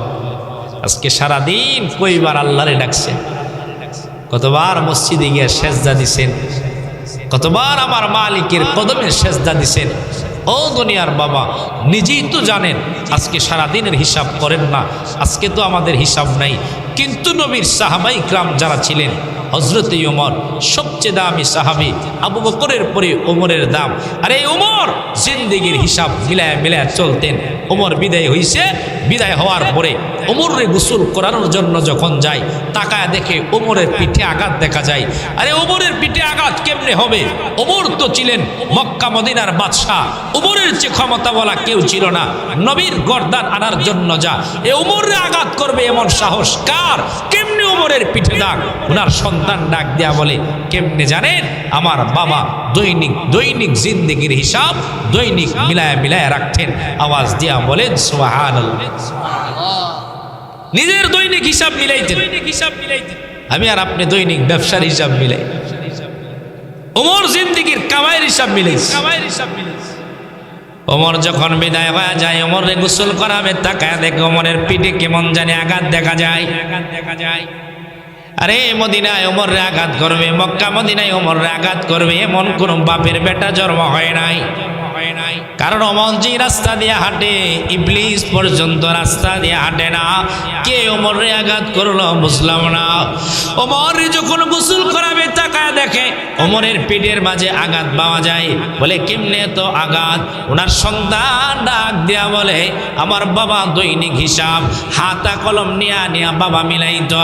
আজকে সারা দিন কয়বার আল্লাহরে ডাকছেন, কতবার মসজিদে গিয়ে সেজদা দিছেন, কতবার আমার মালিকের কদমে সেজদা দিছেন। ও দুনিয়ার বাবা, নিজেই তো জানেন আজকে সারা দিনের হিসাব করেন না। আজকে তো আমাদের হিসাব নাই, কিন্তু নবীর সাহাবাই ইকরাম যারা ছিলেন, হযরতে ওমর সবচেয়ে দামি সাহাবী, আবু বকরের পরে ওমরের দাম। আরে ওমর জিন্দেগির হিসাব মিলায় মিলায় চলতেন। ওমর বিদায় হইছে, বিদায় হওয়ার পরে ওমরের গোসল করানোর জন্য যখন যায়, তাকায় দেখে ওমরের পিঠে আঘাত দেখা যায়। আরে ওমরের পিঠে আঘাত কেমনে হবে? ওমর তো ছিলেন মক্কা মদিনার বাদশাহ, ওমরের যে ক্ষমতা বলা কেউ ছিল না। নবীর গর্দান আনার জন্য যা এ ওমরের আঘাত করবে এমন সাহস কার? কেমনে ওমরের পিঠে দাগ। ওনার সন্তান ডাক দেয়া বলে, কেমনে জানেন? আমার বাবা দৈনিক জিন্দেগির হিসাব দৈনিক মিলায়া রাখতেন। আওয়াজ দিয়া বলেন সুবহানাল্লাহ। নিজের দৈনিক হিসাব মিলাইতেন। আমি আর আপনি দৈনিক ব্যবসার হিসাব মিলাই, ওমর জিন্দেগির কামাইয়ের হিসাব মিলাইছে। ওমর যখন বিদায় হয়ে যায়, ওমরে গোসল করাবে, তাকায় দেখে ওমরের পিঠে কেমন জানি আঘাত দেখা যায়। আরে মদিনায় ওমরে আঘাত করবে, মক্কা মদিনায় ওমরে আঘাত করবে, এমন কোন বাপের বেটা জন্ম হয় নাই। কারণ ওমর যে রাস্তা দিয়ে হাঁটে, ইবলিস পর্যন্ত রাস্তা দিয়ে হাঁটে না। কে ওমরে আঘাত করলো বুঝলাম না। ওমর যখন গোসল করাবে, তাকায় দেখে ওমরের পিঠের মাঝে আঘাত পাওয়া যায়। বলে কেমনে তো আঘাত? ওনার সন্তান ডাক দেয়া বলে, আমার বাবা দৈনিক হিসাব হাতা কলম নিয়া বাবা মিলাইত।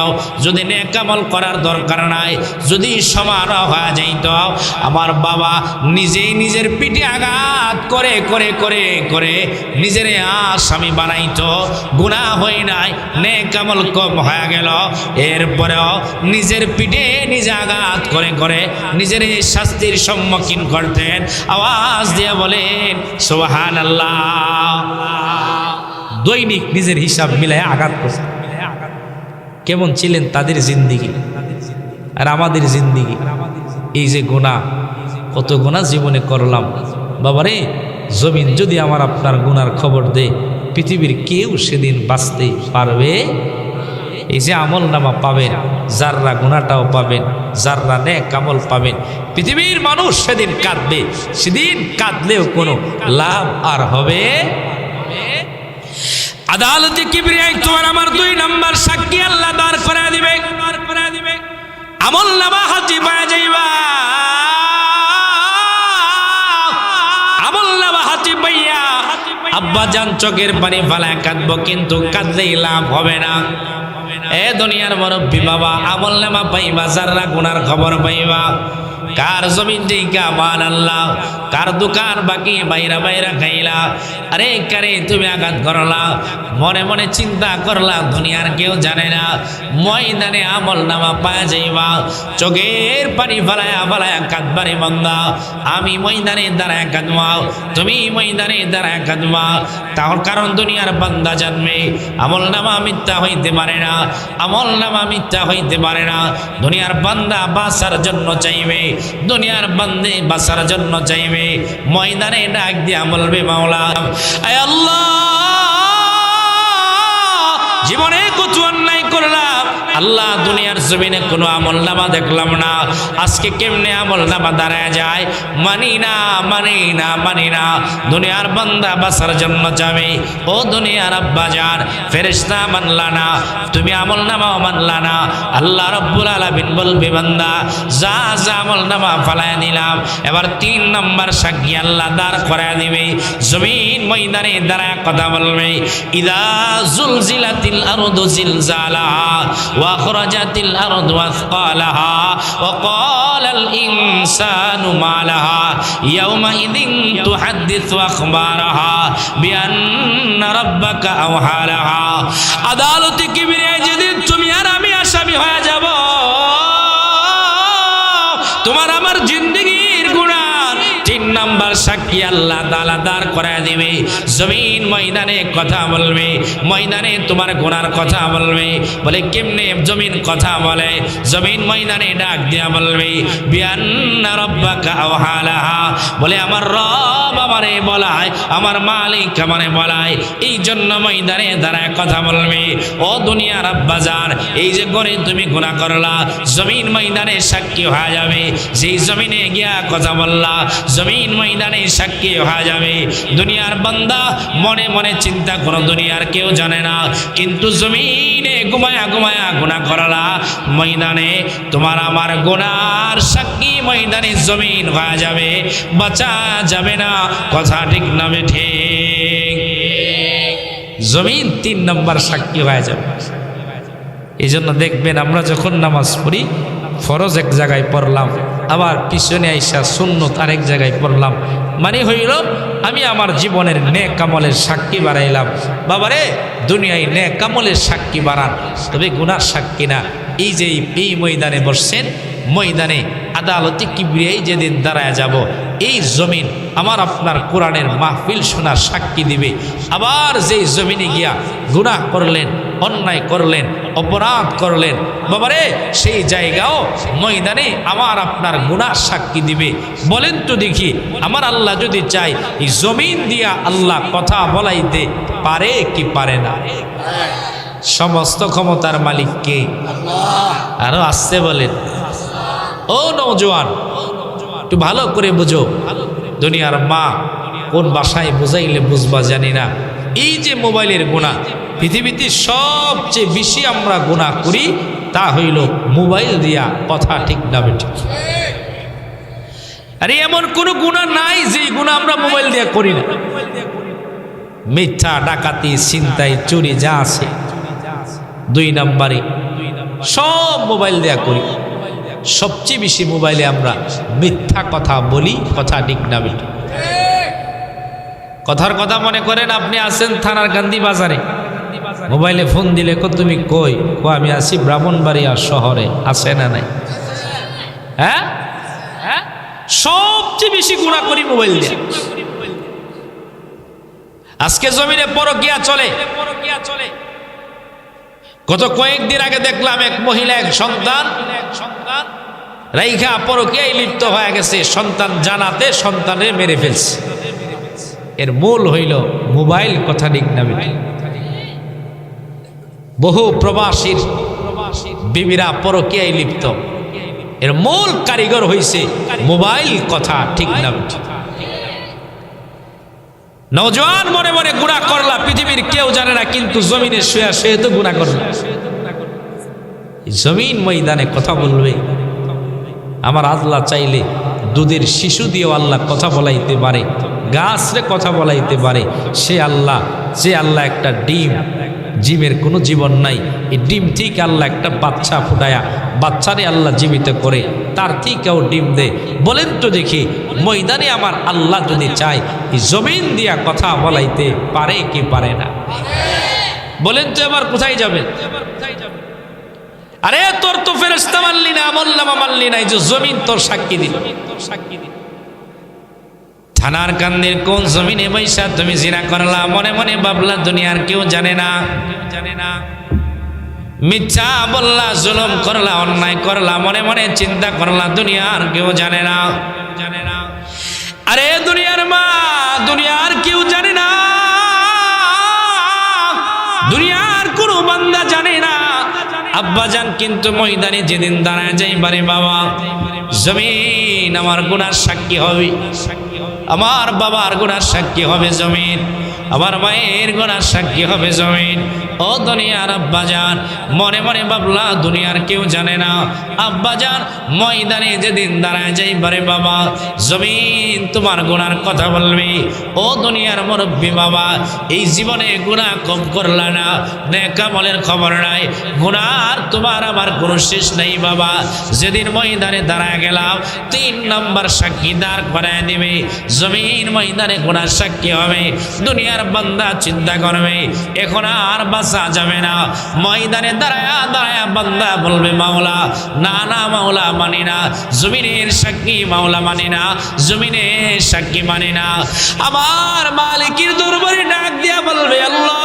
যদি নেক আমল করার দরকার নাই, যদি সমান হয়ে যাইত, আমার বাবা নিজেই নিজের পিঠে আঘাত করে করে করে করে নিজের আসামি বানাইতো। গুনাহ হয় নাই, নেক আমল কম হয়ে গেল। এরপরেও নিজের পিঠে নিজে আঘাত করে করে নিজের শাস্তির সম্মুখীন করতেন। আওয়াজ দিয়ে বলেন সুবহানাল্লাহ। দৈনিক নিজের হিসাব মিলায় আঘাত করছে। কেমন ছিলেন তাদের জিন্দিগি আর আমাদের জিন্দিগি? এই যে গুনাহ, কত গুনাহ জীবনে করলাম বাবারে। জমিন যদি আমার আপনার গুনার খবর দেয়, পৃথিবীর কেউ সেদিন বাঁচতে পারবে? এই যে আমল নামা পাবেন, যাররা গুনাহটাও পাবেন, যাররা নেক আমল পাবেন। পৃথিবীর মানুষ সেদিন কাঁদবে, সেদিন কাঁদলেও কোনো লাভ আর হবে। আদালতে কিবরিয়ায় তোমার আমার 2 নাম্বার সাক্ষী আল্লাহ দাঁড় করে দিবে। আমল নামা হাতে পাওয়া যাইবা, আমল নামা হাতে পাইয়া আব্বা জান চোখের পানি ফালায় কাঁদবো, কিন্তু কাঁদলেই লাভ হবে না। এ দুনিয়ার মুরব্বী বাবা, আমল নামা পাইবা, যাররা গুনার খবর পাইবা। কার জমিন দিকা মান আল্লাহ, কার দোকান বাকি বাইরা বাইরা খাইলা। আরে কারে তুমি আঘাত করলা, মনে মনে চিন্তা করলা, দুনিয়ার কেউ জানে না। ময়দানে আমল নামা পাওয়া যাইবা, চোখের পানি ফালায়া ফালায়া কাঁদবারে বান্দা। আমি ময়দানে দাঁড়ায় কাঁদবাও, তুমি ময়দানে দাঁড়ায় কাঁদবা। তার কারণ দুনিয়ার বান্দা জানবে আমল নামা মিথ্যা হইতে পারে না, আমল নামা মিথ্যা হইতে পারে না। দুনিয়ার বান্দা বাঁচার জন্য চাইবে, দুনিয়ার বান্দে বাঁচার জন্য চাইবে। ময়দানে ডাক দিয়া বলবে, মাওলা আয় আল্লাহ, জীবনে কত অন্যায় করলাম আল্লাহ, দুনিয়ার জমিনে কোনো আমল নামা দেখলাম না। আজকে কেমনে আমল নামা দাঁড়ায় যায়? মানি না, মানি না, মানি না। দুনিয়ার বান্দা বাঁচার জন্য যাবে। ও দুনিয়ার আব্বা জান, ফেরেশতা মানলা না, তুমি আমল নামাও মানলা না। আল্লাহ রাব্বুল আলামিন বলবে, বান্দা যা যা আমল নামা ফালায় নিলাম। এবার 3 নাম্বার সাক্ষী আল্লাহ দাঁড় করায় দিবে। জমিন ময়দানে দাঁড়ায় কথা বলবে, ইদা জুলজিলাতিল আরদু জিলজালাহা ওয়া আখরাজাতিল আরদু আসকালাহা ওয়া ক্বালাল ইনসানু মা লাহা ইয়াওমাইযিন তুহাদ্দিসু আখবারাহা বিআন্না রাব্বাকা আওহা লাহা। আদালতে কিবরিয়ায় যেদিন তুমি আর আমি আসামি হয়ে যাব, তোমার আমার জিন্দেগির গুনাহ 3 নাম্বার সাক্ষী আল্লাহ তাআলা দাঁড় করায় দিবে। জমিন ময়দানে কথা বলবে, ময়দানে তোমার গুনার কথা বলবে। বলে কেমনে জমিন কথা বলে? জমিন ময়দানে ডাক দিয়া বলবে, বিআন্না রাব্বাকা আওহা লাহা। বলে আমার রব আমারে বলায়, আমার মালিক আমারে বলায়, এই জন্য ময়দানে দাঁড়ায় কথা বলবে। ও দুনিয়ার আব্বা জান, এই যে করে তুমি গুনাহ করলা, জমিন ময়দানে সাক্ষী হয়ে যাবে। যেই জমিনে গিয়া কথা বললা, জমিন ময়দানে সাক্ষী হয়ে যাবে। দুনিয়ার বান্দা মনে মনে চিন্তা করো, দুনিয়ার কেউ জানে না, কিন্তু জমিনে ঘুমায়া ঘুমায়া গুনাহ করলা, ময়দানে তোমার আমার গুনার সাক্ষী ময়দানে জমিন হয়ে যাবে। বাঁচা যাবে না, কথা ঠিক না ঠিক? জমিন 3 নাম্বার সাক্ষী হয়ে যাবে। এই জন্য দেখবেন আমরা যখন নামাজ পড়ি, ফরজ এক জায়গায় পড়লাম, আবার পিছনে আইসা সুন্নত আরেক জায়গায় পড়লাম, মানে হইল আমি আমার জীবনের নেক আমলের সাক্ষী বাড়াইলাম। বাবারে দুনিয়ায় নেক আমলের সাক্ষী বাড়ান, তবে গুনার সাক্ষী না। এই যে এই ময়দানে বসছেন, ময়দানে আদালতে কিবরিয়াই যেদিন দাঁড়ায় যাব, এই জমিন আমার আপনার কোরআনের মাহফিল শোনার সাক্ষী দিবে। আবার যেই জমিনে গিয়া গুনাহ করলেন, অন্যায় করলেন, অপরাধ করলেন, বাবারে সেই জায়গাও ময়দানে আমার আপনার গুনাহ সাক্ষী দিবে। বলেন তো দেখি, আমার আল্লাহ যদি চায় এই জমিন দিয়া আল্লাহ কথা বলাইতে পারে কি পারে না? সমস্ত ক্ষমতার মালিক কে? আরো আসছে বলেন। ও নওজোয়ান, একটু ভালো করে বুঝো, দুনিয়ার মা কোন ভাষায় বুঝাইলে বুঝবা জানি না। এই যে মোবাইলের গুনাহ, পৃথিবীতে সবচেয়ে বেশি আমরা গুনাহ করি তা হইল মোবাইল দিয়া কথা, ঠিক না বেঠিক? আরে এমন কোন গুনাহ নাই যে গুনাহ আমরা মোবাইল দিয়া করি না। মিথ্যা, ডাকাতি, ছিনতাই, চুরি যা আছে 2 নম্বরে সব মোবাইল দিয়া করি। সবচেয়ে বেশি মোবাইলে আমরা মিথ্যা কথা বলি, কথা ঠিক না বেঠিক? কথার কথা মনে করেন আপনি আছেন থানার গান্ধী বাজারে, মোবাইলে ফোন দিলে তুমি কই? আমি আছি ব্রাহ্মণবাড়িয়া শহরে। আছে না নাই? হ্যাঁ হ্যাঁ, সবচেয়ে বেশি গুনাহ করি মোবাইল দিয়ে। আজকে জমিনে পরকিয়া চলে। গত কয়েকদিন আগে দেখলাম এক মহিলা এক সন্তান রাইখা পরকিয়ায় লিপ্ত হয়ে গেছে। সন্তান জানাতে সন্তানে মেরে ফেলছে। এর মূল হইল মোবাইল, কথা ঠিক না বেঠিক? বহু প্রবাসীর বিবিরা পরকিয়ায় লিপ্ত, এর মূল কারিগর হইছে মোবাইল, কথা ঠিক না বেঠিক? নওজোয়ান মনে মনে গুনাহ করলা, পৃথিবীর কেউ জানে না, কিন্তু জমিনে শুয়ে শুয়ে তো গুনাহ করলা। জমিন ময়দানে কথা বলবে। আমার আল্লাহ চাইলে দুধের শিশু দিয়েও আল্লাহ কথা বলাইতে পারে, গাছরে কথা বলাইতে পারে। সে আল্লাহ, যে আল্লাহ একটা ডিমের কোনো জীবন নাই, এই ডিম থেকে আল্লাহ একটা বাচ্চা ফুটায়া বাচ্চারে আল্লাহ জীবিত করে, তার থেকেও ডিম দেয়। বলেন তো দেখি, ময়দানে আমার আল্লাহ যদি চায় এই জমিন দিয়া কথা বলাইতে পারে কি পারে না? বলেন তো এবার কোথায় যাবেন? আরে তোর তো ফেরেশতা মানলি না, আমলনামা মানলি না, এই যে জমিন তোর সাক্ষী দিল। থানার কান্দের কোন জমিনে বৈশা তুমি জিনা করলা, মনে মনে ভাবলা দুনিয়ার কেউ জানে না। মিথ্যা বললা, জুলুম করলা, অন্যায় করলা, মনে মনে চিন্তা করলা দুনিয়ার কেউ জানে না। আরে দুনিয়ার মা, দুনিয়ার কেউ জানে না, দুনিয়ার কোনো বান্দা জানে না। আব্বাজান কিন্তু ময়দানে যেদিন দাঁড়ায় যাইবারে বাবা, জমিন আমার গুনার সাক্ষী হবে, আমার বাবার গুনার সাক্ষী হবে জমিন, আমার মায়ের গুনার সাক্ষী হবে জমিন। ও দুনিয়ার আব্বাজান, মনে মনে ভাবলা দুনিয়ার কেউ জানে না। আব্বাজান ময়দানে যেদিন দাঁড়ায় যাইবারে বাবা, জমিন তোমার গুনার কথা বলবি। ও দুনিয়ার মুরব্বী বাবা, এই জীবনে গুনাহ কম করলা না, নেক আমলের খবর নাই, গুনার তোমার আমার কোনো শেষ নেই বাবা। যেদিন ময়দানে দাঁড়ায় গেলাম, 3 নম্বর সাক্ষী দাঁড় করায় দিবে। জমিন ময়দানে গুনার সাক্ষী হবে। দুনিয়ার বান্দা চিন্তা করবে এখন আর বাঁচা যাবে না। ময়দানে দাঁড়ায় দাঁড়ায় বান্দা বলবে মাওলা, না না মাওলা মানি না, জমিনের সাক্ষী মাওলা মানি না, জমিনের সাক্ষী মানি না। আমার মালিকের দরবারে ডাক দিয়া বলবে আল্লাহ,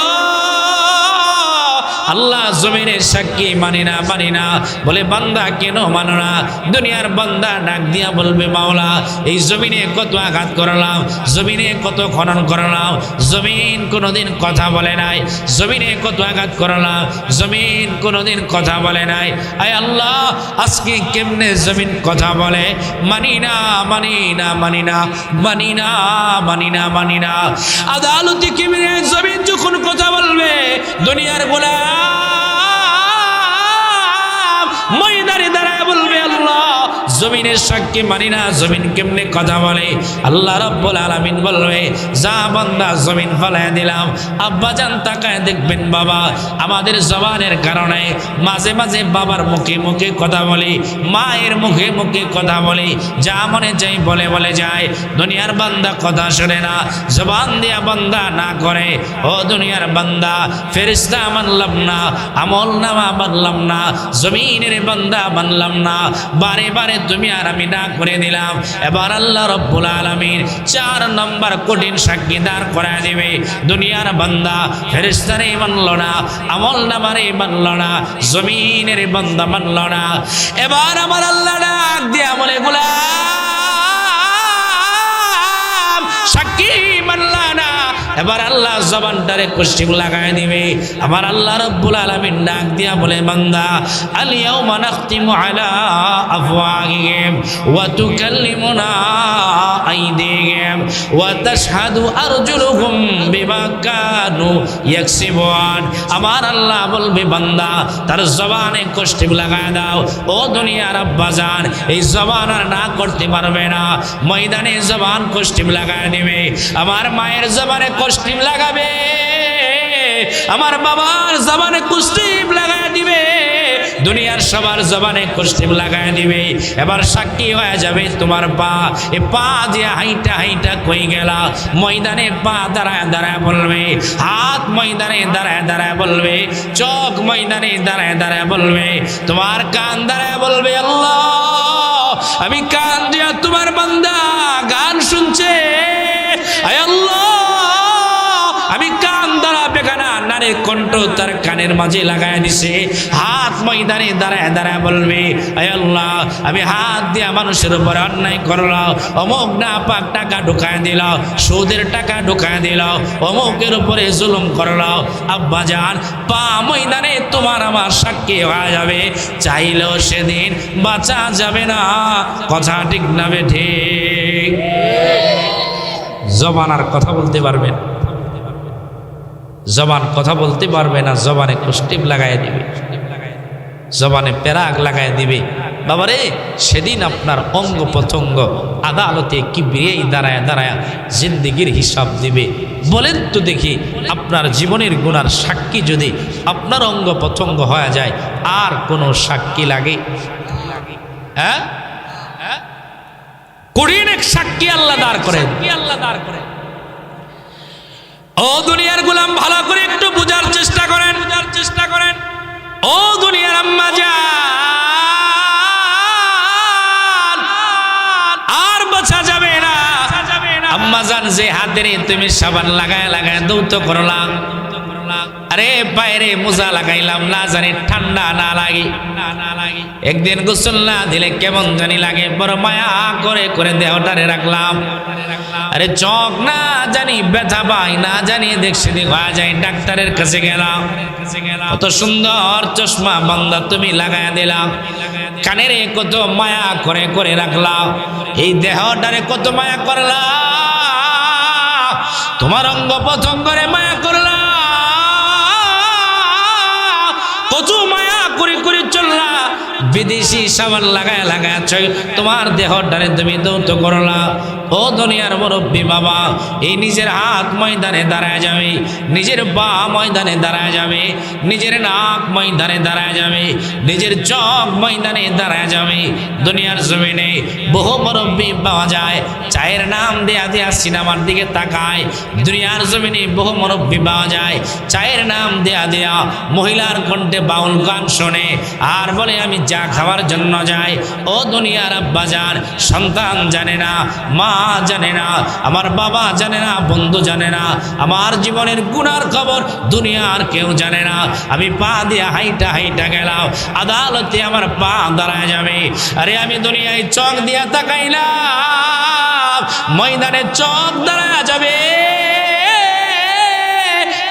আল্লাহ জমিনের সাক্ষী মানি না, মানি না। বলে বান্দা কেন মানো না? দুনিয়ার বান্দা ডাক দিয়া বলবে মাওলা, এই জমিনে কত আঘাত করলাম, জমিনে কত খনন করলাম, জমিন কোনোদিন কথা বলে নাই, জমিনে কত আঘাত করলাম, জমিন কোনোদিন কথা বলে নাই। আয় আল্লাহ, আজকে কেমনে জমিন কথা বলে? মানি না, মানি না, মানি না, মানি না, মানি না, মানি না। আদালতে কেমনে জমিন যখন কথা বলবে, দুনিয়ার গোলাম ময়দানে দাঁড়ায় বলবে আল্লাহ, জমিনের সাক্ষী মানি না, জমিন কেমনে কথা বলে? আল্লাহ রাব্বুল আলামিন বলবে, যা বান্দা জমিন ফলায় দিলাম। আব্বাজান তাকায় দেখবেন বাবা, আমাদের জবানের কারণে মাঝে মাঝে বাবার মুখে মুখে কথা বলি, মায়ের মুখে মুখে কথা বলি, যা মনে চাই বলে বলে যায়। দুনিয়ার বান্দা কথা শোনে না, জবান দিয়া বান্দা না করে। ও দুনিয়ার বান্দা, ফেরেশতা মানলাম না, আমল নামা মানলাম না, জমিনের বান্দা মানলাম না, বারে বারে তুমি আর আমি না করে দিলাম। এবার আল্লাহ রাব্বুল আলামিন 4 নম্বর কঠিন সাক্ষী দাঁড় করায় দেবে। দুনিয়ার বান্দা ফেরেশতারে মানল না, আমল নামারে মানল না, জমিনের বান্দা মানল না। এবার আমার আল্লাহ ডাক দিয়া বলে, গোলাম সাক্ষী মানলা না। এবার আল্লাহ জবানটারে কষ্টিম লাগায় দিবে। আমার আল্লাহ রাব্বুল আলামিন ডাক দিয়া বলে, বান্দা আল ইয়াউমা নাখতিমু আলা আফওয়াহিহিম ওয়া তুকাল্লিমুনা আইদিহিম ওয়া তাশহাদু আরজুলুহুম বিমা কানু ইয়াকসিবুন। আমার আল্লাহ বলবে, বান্দা তার জবানে কষ্টিম লাগায় দাও। ও দুনিয়ার আব্বাজান, এই জবান আর না করতে পারবে না, ময়দানে জবান কষ্টিম লাগায় দিবে। আমার মায়ের জবানে কষ্টিম লাগাবে, আমার বাবার জবানে কষ্টিম লাগায় দিবে, দুনিয়ার সবার জবানে কষ্টিম লাগায় দিবে। এবার সাক্ষী হয়ে যাবে তোমার পা। এ পা দিয়ে হাইটা হাইটা কই গেলা, ময়দানে পা দাঁড়ায় দাঁড়ায় বলবে, হাত ময়দানে দাঁড়ায় দাঁড়ায় বলবে, চোখ ময়দানে দাঁড়ায় দাঁড়ায় বলবে, তোমার কান দাঁড়ায় বলবে, আল্লাহ আমি কান দিয়া তোমার বান্দা গান শুনছে, আয় আল্লাহ আমি কান দ্বারা বেগানা নারে কণ্ঠ তার কানের মাঝে লাগায় দিছে। হাত ময়দানে দাঁড়ায় দাঁড়ায় বলবে, আয় আল্লাহ আমি হাত দিয়া মানুষের উপর অন্যায় করলাম, অমুক না পাক টাকা ঢুকায় দিলাম, সুদের টাকা ঢুকায় দিলাম, অমুকের উপরে জুলুম করলাম। আব্বা জান, পা ময়দানে তোমার আমার সাক্ষী হয়ে যাবে, চাইলেও সেদিন বাঁচা যাবে না। কথা ঠিক না ঠিক? জবান আর কথা বলতে পারবেন? জবান কথা বলতে পারবে না, জবানে কষ্টিপ লাগাই দিবে, জবানে পেরাগ লাগাই দিবে। বাবারে, সেদিন আপনার অঙ্গ প্রত্যঙ্গ আদালতে কিবরিয়াই দাঁড়ায় দাঁড়ায় জিন্দেগির হিসাব দিবে। বলেন তো দেখি, আপনার জীবনের গুনার সাক্ষী যদি আপনার অঙ্গ প্রত্যঙ্গ হয়ে যায়, আর কোনো সাক্ষী লাগে? হ্যাঁ, কঠিন এক সাক্ষী আল্লাহ দাঁড় করে। ও দুনিয়ার গোলাম, ভালো করে একটু বোঝার চেষ্টা করেন, ও দুনিয়ার আম্মা জান, আর বাঁচা যাবে না। আম্মা জান, যে হাতেরে তুমি সাবান লাগায় লাগায় দৌত করলাম, আরে বাইরে মোজা লাগাইলাম, না জানি ঠান্ডা না লাগে, একদিন গোসল না দিলে কেমন জানি লাগে, বড় মায়া করে করে দেহটারে রাখলাম। আরে চোখ না জানি ব্যথা পাই, না জানি দেখছি হয়ে যায়, ডাক্তারের কাছে গেলাম, কত সুন্দর চশমা বান্দা তুমি লাগাই দিলাম, কানের কত মায়া করে করে রাখলাম, এই দেহটারে কত মায়া করলাম, তোমার অঙ্গ প্রত্যঙ্গরে মায়া করলাম, কত মায়া করে করে চললা, বিদেশি সাবান লাগায় লাগায় তোমার দেহটারে তুমি দৌত করলা। ও দুনিয়ার মুরব্বী বাবা, এই নিজের হাত ময়দানে দাঁড়ায় যাবে, নিজের পা ময়দানে দাঁড়ায় যাবে, নিজের নাক ময়দানে দাঁড়ায় যাবে, নিজের চোখ ময়দানে দাঁড়ায় যাবে। দুনিয়ার জমিনে বহু মুরব্বী পাওয়া যায়, চায়ের নাম দেয়া দেয়া সিনেমার দিকে তাকায়। দুনিয়ার জমিনে বহু মুরব্বী পাওয়া যায়, চায়ের নাম দেয়া দেয়া মহিলার কণ্ঠে বাউল গান শোনে, আর বলে আমি যা খাওয়ার জন্য যাই। ও দুনিয়ার আব্বাজান, সন্তান জানে না, মা জানে না, আমার বাবা জানে না, বন্ধু জানে না, আমার জীবনের গুনার খবর দুনিয়ার কেউ জানে না। আমি পা দিয়ে হাইটা হাইটা গেলাম, আদালতে আমার পা দাঁড়ায় যাবে। আরে আমি দুনিয়ায় চোখ দিয়া তাকাইলাম, ময়দানে চোখ দাঁড়ায় যাবে,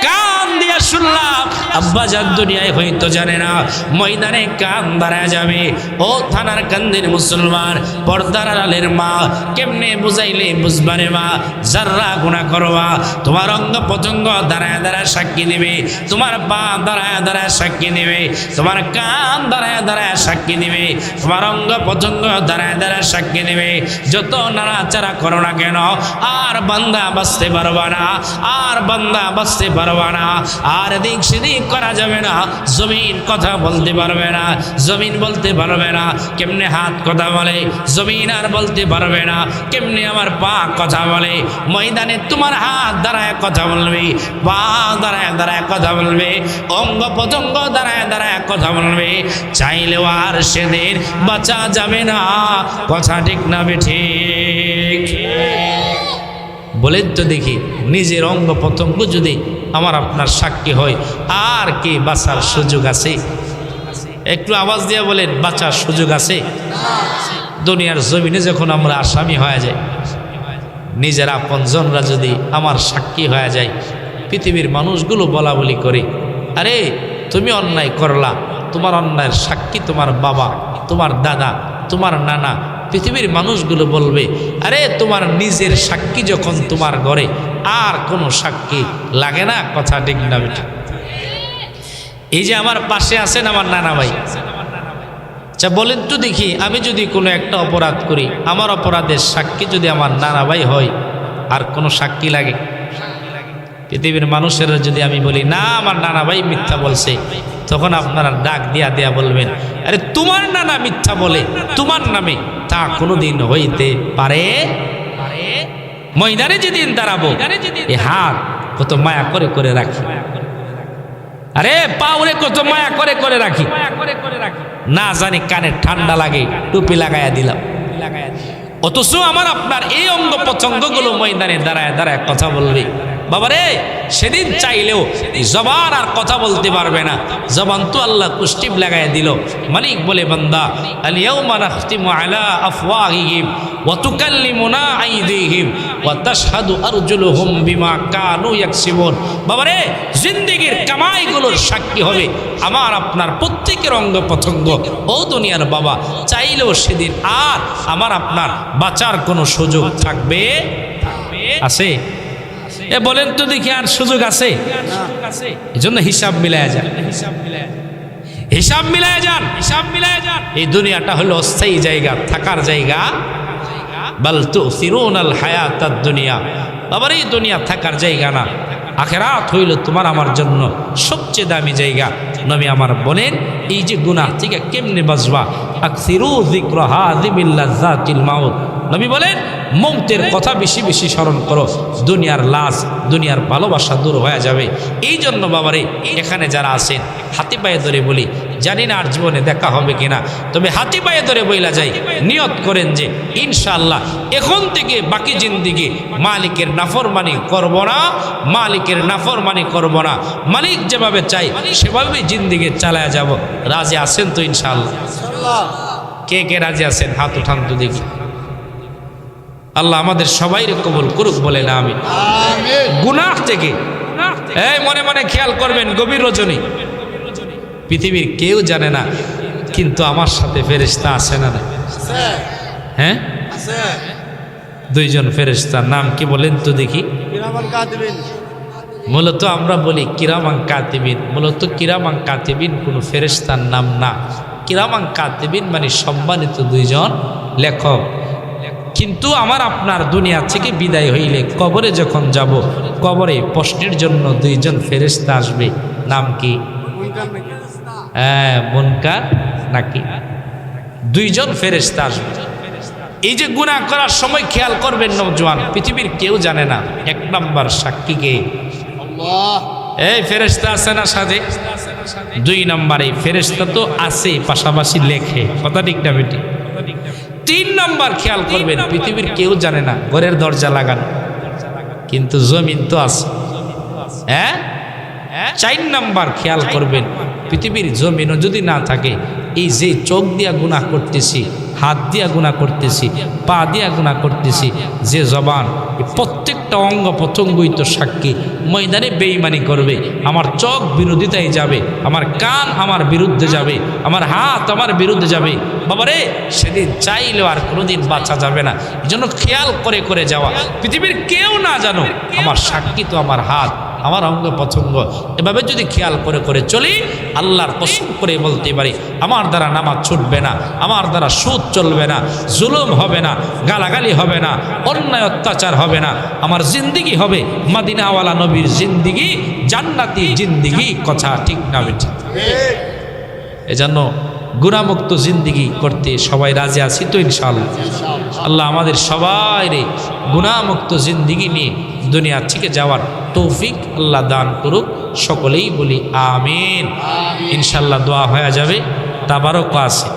কান দিয়া শুনলাম, আব্বা জান দুনিয়ায় হয়তো জানে না, ময়দানে কান দাঁড়ায় যাবে। ও থানার কান্দের মুসলমান, পর্দার আড়ালের মা, কেমনে বুঝাইলে বুঝবারে মা? যারা গুনাহ করবা তোমার অঙ্গ প্রত্যঙ্গ দাঁড়ায় দাঁড়ায় সাক্ষী দিবে, তোমার পা দাঁড়ায় দাঁড়ায় সাক্ষী দিবে, তোমার কান দাঁড়ায় দাঁড়ায় সাক্ষী দিবে, তোমার অঙ্গ প্রত্যঙ্গ দাঁড়ায় দাঁড়ায় সাক্ষী দিবে। যত নাড়াচাড়া করো না কেন, আর বান্দা বাঁচতে পারবা না, আর বান্দা বাঁচতে পারবা না, আর এদিক সেদিক করা যাবে না। জমিন কথা বলতে পারবে না, জমিন বলতে পারবে না কেমনে হাত কথা বলে, জমিন আর বলতে পারবে না কেমনে আমার পা কথা বলে। ময়দানে তোমার হাত দাঁড়ায় কথা বলবে, পা দাঁড়ায় দাঁড়ায় কথা বলবে, অঙ্গ প্রত্যঙ্গ দাঁড়ায় দাঁড়ায় কথা বলবে। চাইলেও আর সেদিন বাঁচা যাবে না। কথা ঠিক না বেঠিক? বলেন তো দেখি, নিজের অঙ্গ প্রত্যঙ্গ যদি আমার আপনার সাক্ষী হয়, আর কি বাঁচার সুযোগ আছে? একটু আওয়াজ দিয়ে বলেন, বাঁচার সুযোগ আছে? দুনিয়ার জমিনে যখন আমরা আসামি হয়ে যাই, নিজের আপনজনরা যদি আমার সাক্ষী হয়ে যায়, পৃথিবীর মানুষগুলো বলা বলি করে, আরে তুমি অন্যায় করলা, তোমার অন্যায়ের সাক্ষী তোমার বাবা, তোমার দাদা, তোমার নানা। পৃথিবীর মানুষগুলো বলবে, আরে তোমার নিজের সাক্ষী যখন তোমার ঘরে, আর কোনো সাক্ষী লাগে না। কথা ঠিক না বেটা? এই যে আমার পাশে আছেন আমার নানা ভাই, আচ্ছা বলেন তো দেখি, আমি যদি কোনো একটা অপরাধ করি, আমার অপরাধের সাক্ষী যদি আমার নানা ভাই হয়, আর কোনো সাক্ষী লাগে? পৃথিবীর মানুষেরা যদি আমি বলি না আমার নানা ভাই মিথ্যা বলছে, তখন আপনারা ডাক দিয়া দিয়া বলবেন, আরে তোমার নানা মিথ্যা বলে তোমার নামে, তা কোনোদিন হইতে পারে? ময়দানে যেদিন দাঁড়াবো, এ হাত কত মায়া করে করে রাখি, আরে পাউরে কত মায়া করে করে রাখি, না জানি কানে ঠান্ডা লাগে টুপি লাগাইয়া দিলাম। অথচ আমার আপনার এই অঙ্গ প্রত্যঙ্গগুলো ময়দানে দাঁড়ায় দাঁড়ায় কথা বলবে। বাবারে সেদিন চাইলেও জবান আর কথা বলতে পারবে না, জবান তো আল্লাহ কুষ্টিপ লাগাইয়া দিল। মালিক বলে, বান্দা আল ইয়াউমা নাখতিমু আলা আফওয়াহিহিম ওয়া তুকাল্লিমুনা আইদিহিম ওয়া তাশহাদু আরজুলুহুম বিমা কানু ইয়াকসিবুন। বাবারে জিন্দেগীর কামাইগুলোর সাক্ষী হবে আমার আপনার প্রত্যেকের অঙ্গ প্রত্যঙ্গ। ও দুনিয়ার বাবা, চাইলেও সেদিন আর আমার আপনার বাঁচার কোনো সুযোগ থাকবে? আছে? এ বলেন তো দেখি, আর সুযোগ আছে? এই জন্য হিসাব মিলায়া যান, হিসাব মিলায়া যান, হিসাব মিলায়া যান। এই দুনিয়াটা হলো অস্থায়ী জায়গা, থাকার জায়গা। বাল তুসিরুনাল হায়াতাদ দুনিয়া। আবার এই দুনিয়া থাকার জায়গা না, আখিরাত হইল তোমার আমার জন্য সবচেয়ে দামি জায়গা। নবী আমার বলেন, এই যে গুনাহ থেকে কেমনে বাঁচবা, আকসিরু যিকরা হাযিমিল লাযাতিল মাউত। নবী বলেন, মৌতের কথা বেশি বেশি স্মরণ করো, দুনিয়ার লাজ, দুনিয়ার ভালোবাসা দূর হয়ে যাবে। এই জন্য বাবারে এখানে যারা আছেন, হাতে পায়ে ধরে বলি, জানি না আর জীবনে দেখা হবে কিনা, তবে হাতে পায়ে ধরে বইলা যাই, নিয়ত করেন যে ইনশাআল্লাহ এখন থেকে বাকি জিন্দেগি মালিকের নাফরমানি করব না, মালিকের নাফরমানি করব না, মালিক যেভাবে চাই সেভাবেই জিন্দেগি চালায়া যাব। রাজি আছেন তো ইনশাআল্লাহ? কে কে রাজি আছেন হাত উঠান তো দেখি। আল্লাহ আমাদের সবাই কবুল করুক, বলেন আমিন। গুনাহ থেকে এই মনে মনে খেয়াল করবেন, গভীর রজনী, পৃথিবীর কেউ জানে না, কিন্তু আমার সাথে ফেরেশতা আছে না? হ্যাঁ, দুইজন ফেরেশতার নাম কি বলেন তো দেখি? মূলত আমরা বলি কিরামান কাতিবিন, মূলত কিরামান কাতিবিন কোনো ফেরেশতার নাম না। কিরামান কাতিবিন মানে সম্মানিত দুইজন লেখক। কিন্তু আমার আপনার দুনিয়া থেকে বিদায় হইলে কবরে যখন যাব, কবরে প্রশ্নের জন্য দুইজন ফেরেশতা আসবে। নাম কি? হ্যাঁ, মুনকার নাকির। দুইজন ফেরেশতা আসবে। এই যে গুনাহ করার সময় খেয়াল করবেন নওজোয়ান, পৃথিবীর কেউ জানে না, এক নাম্বার সাক্ষী কে? আল্লাহ। এই ফেরেশতা আছে না সাথে? দুই নাম্বারে ফেরেশতা তো আছে, পাশাপাশি লেখে। কথা ঠিক না বেটি? তিন নাম্বার খেয়াল করবেন, পৃথিবীর কেউ জানে না, ঘরের দরজা লাগানো, কিন্তু জমিন তো আছে। হ্যাঁ, চার নাম্বার খেয়াল করবেন, পৃথিবীর জমিনও যদি না থাকে, এই যে চোখ দিয়া গুনাহ করতেছি, হাত দিয়া গুনাহ করতেছি, পা দিয়া গুনাহ করতেছি। যে জবান প্রত্যেকটা অঙ্গ প্রত্যঙ্গই তো সাক্ষী। ময়দানে বেঈমানি করবে, আমার চোখ বিরোধিতায় যাবে, আমার কান আমার বিরুদ্ধে যাবে, আমার হাত আমার বিরুদ্ধে যাবে। বাবারে সেদিন চাইলেও আর কোনোদিন বাঁচা যাবে না। এই জন্য খেয়াল করে করে যাওয়া, পৃথিবীর কেউ না জানো আমার সাক্ষী তো আমার হাত, আমার অঙ্গ প্রত্যঙ্গ। এভাবে যদি খেয়াল করে করে চলি, আল্লাহর কসম করে বলতে পারি আমার দ্বারা নামাজ ছুটবে না, আমার দ্বারা সুদ চলবে না, জুলুম হবে না, গালাগালি হবে না, অন্যায় অত্যাচার হবে না। আমার জিন্দিগি হবে মদিনাওয়ালা নবীর জিন্দিগি, জান্নাতি জিন্দিগি। কথা ঠিক না বেঠিক? এজন্য গুনাহমুক্ত জিন্দিগি করতে সবাই রাজি আছি তো ইনশাআল্লাহ? আল্লাহ আমাদের সবাইরে গুনাহমুক্ত জিন্দিগি নিয়ে দুনিয়া থেকে যাওয়ার তৌফিক আল্লাহ দান করুক। সকলেই বলি আমিন। ইনশাআল্লাহ দোয়া হয়ে যাবে। তাবারক আছে,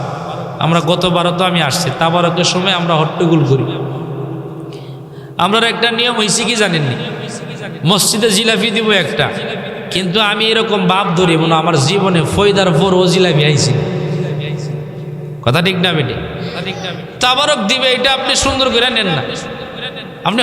আমরা গতবারও তো আমি আসছি, তাবারকের সময় আমরা হট্টগোল করি। আমরা একটা নিয়ম হয়েছে কি জানেননি, মসজিদে জিলাপি দিব একটা, কিন্তু আমি এরকম ভাব ধরি মনে আমার জীবনে ফয়দার পর ও জিলাপি আইছি। কথা ঠিক না বেটে? তাবারক দিবে এটা আপনি সুন্দর করে নেন না, আপনি